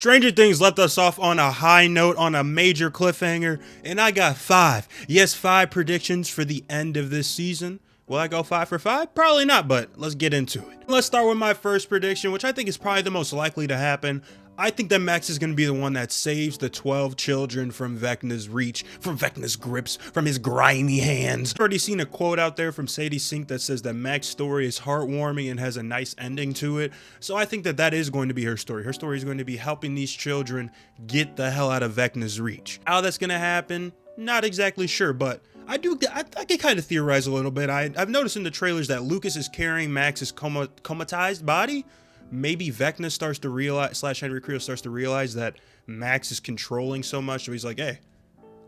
Stranger Things left us off on a high note, on a major cliffhanger, and I got five predictions for the end of this season. Will I go 5 for 5? Probably not, but let's get into it. Let's start with my first prediction, which I think is probably the most likely to happen. I think that Max is going to be the one that saves the 12 children from Vecna's reach, from Vecna's grips, from his grimy hands. I've already seen a quote out there from Sadie Sink that says that Max's story is heartwarming and has a nice ending to it. So I think that that is going to be her story. Her story is going to be helping these children get the hell out of Vecna's reach. How that's going to happen, not exactly sure, but I can kind of theorize a little bit. I've noticed in the trailers that Lucas is carrying Max's comatized body. Maybe Vecna starts to realize, / Henry Creel starts to realize that Max is controlling so much. So he's like, hey,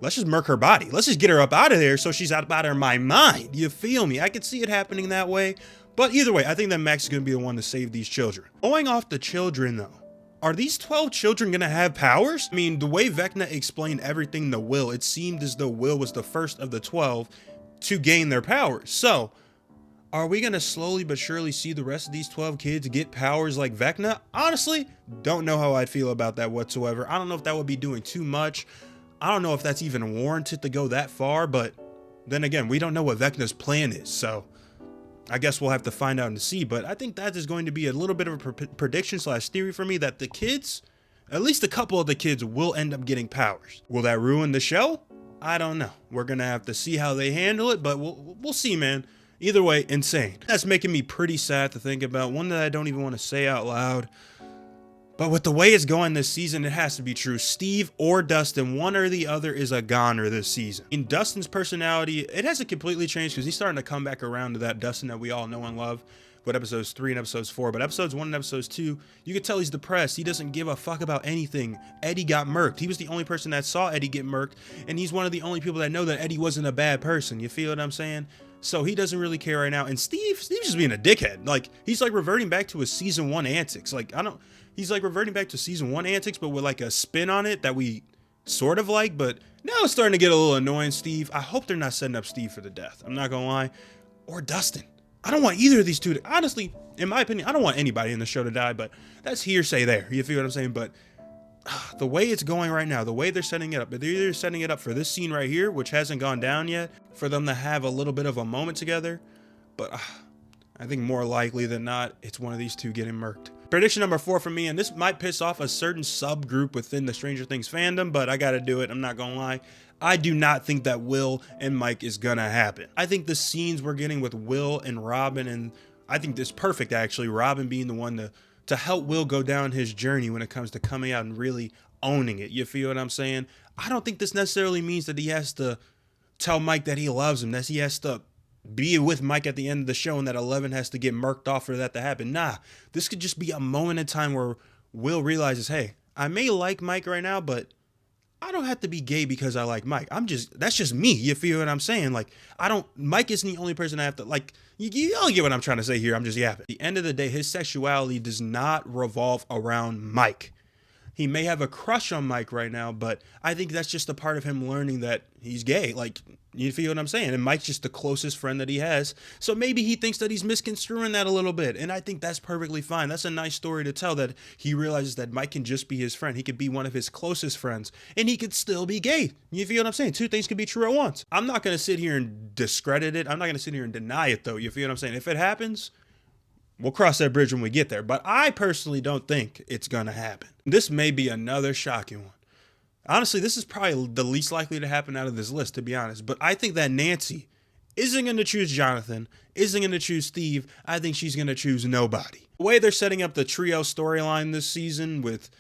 let's just murk her body. Let's just get her up out of there so she's out of my mind. You feel me? I could see it happening that way. But either way, I think that Max is going to be the one to save these children. Going off the children, though, are these 12 children going to have powers? I mean, the way Vecna explained everything to Will, it seemed as though Will was the first of the 12 to gain their powers. So are we going to slowly but surely see the rest of these 12 kids get powers like Vecna? Honestly, don't know how I'd feel about that whatsoever. I don't know if that would be doing too much. I don't know if that's even warranted to go that far, but then again, we don't know what Vecna's plan is, so I guess we'll have to find out and see. But I think that is going to be a little bit of a prediction / theory for me that the kids, at least a couple of the kids, will end up getting powers. Will that ruin the show? I don't know. We're going to have to see how they handle it, but we'll see, man. Either way, insane. That's making me pretty sad to think about. One that I don't even want to say out loud. But with the way it's going this season, it has to be true. Steve or Dustin, one or the other, is a goner this season. In Dustin's personality, it hasn't completely changed because he's starting to come back around to that Dustin that we all know and love with episodes 3 and episodes 4. But episodes 1 and episodes 2, you can tell he's depressed. He doesn't give a fuck about anything. Eddie got murked. He was the only person that saw Eddie get murked, and he's one of the only people that know that Eddie wasn't a bad person. You feel what I'm saying? So he doesn't really care right now. And Steve's just being a dickhead. Like, he's like reverting back to his season 1 antics. Like, he's like reverting back to season 1 antics, but with like a spin on it that we sort of like. But now it's starting to get a little annoying, Steve. I hope they're not setting up Steve for the death. I'm not gonna lie. Or Dustin. I don't want either of these two to, honestly, in my opinion, I don't want anybody in the show to die, but that's hearsay there. You feel what I'm saying? But the way it's going right now, the way they're setting it up, they're either setting it up for this scene right here, which hasn't gone down yet, for them to have a little bit of a moment together. But I think more likely than not, it's one of these two getting murked. Prediction number 4 for me, and this might piss off a certain subgroup within the Stranger Things fandom, but I gotta do it. I'm not gonna lie. I do not think that Will and Mike is gonna happen. I think the scenes we're getting with Will and Robin, and I think this is perfect actually, Robin being the one to help Will go down his journey when it comes to coming out and really owning it. You feel what I'm saying? I don't think this necessarily means that he has to tell Mike that he loves him, that he has to be with Mike at the end of the show and that 11 has to get murked off for that to happen. Nah, this could just be a moment in time where Will realizes, hey, I may like Mike right now, but I don't have to be gay because I like Mike. That's just me. You feel what I'm saying? Like, Mike isn't the only person I have to, like, you all get what I'm trying to say here. I'm just yapping. At the end of the day, his sexuality does not revolve around Mike. He may have a crush on Mike right now, but I think that's just a part of him learning that he's gay. Like, you feel what I'm saying? And Mike's just the closest friend that he has. So maybe he thinks that he's misconstruing that a little bit. And I think that's perfectly fine. That's a nice story to tell, that he realizes that Mike can just be his friend. He could be one of his closest friends and he could still be gay. You feel what I'm saying? Two things can be true at once. I'm not going to sit here and discredit it. I'm not going to sit here and deny it though. You feel what I'm saying? If it happens, we'll cross that bridge when we get there. But I personally don't think it's going to happen. This may be another shocking one. Honestly, this is probably the least likely to happen out of this list, to be honest. But I think that Nancy isn't going to choose Jonathan, isn't going to choose Steve. I think she's going to choose nobody. The way they're setting up the trio storyline this season, with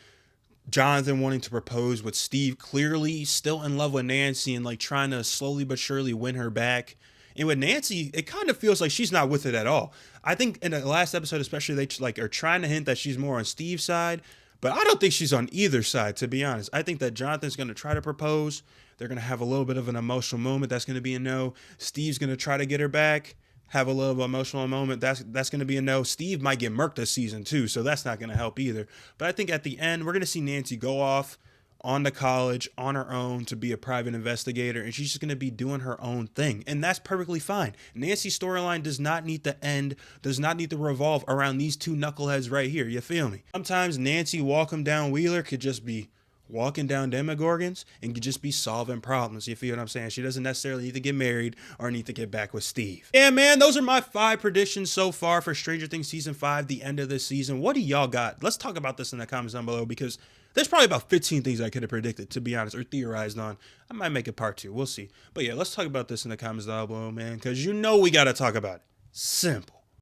Jonathan wanting to propose, with Steve clearly still in love with Nancy and like trying to slowly but surely win her back. And with Nancy, it kind of feels like she's not with it at all. I think in the last episode, especially, they like are trying to hint that she's more on Steve's side. But I don't think she's on either side, to be honest. I think that Jonathan's going to try to propose. They're going to have a little bit of an emotional moment. That's going to be a no. Steve's going to try to get her back, have a little emotional moment. That's going to be a no. Steve might get murked this season too, so that's not going to help either. But I think at the end, we're going to see Nancy go off on to college on her own to be a private investigator, and she's just going to be doing her own thing. And that's perfectly fine. Nancy's storyline does not need to end, does not need to revolve around these two knuckleheads right here. You feel me? Sometimes Nancy walking down Wheeler could just be walking down Demogorgons and could just be solving problems. You feel what I'm saying? She doesn't necessarily need to get married or need to get back with Steve. Yeah, man, those are my 5 predictions so far for Stranger Things Season 5, the end of this season. What do y'all got? Let's talk about this in the comments down below, because there's probably about 15 things I could have predicted, to be honest, or theorized on. I might make a part 2. We'll see. But yeah, let's talk about this in the comments down below, man, because you know we got to talk about it. Simple.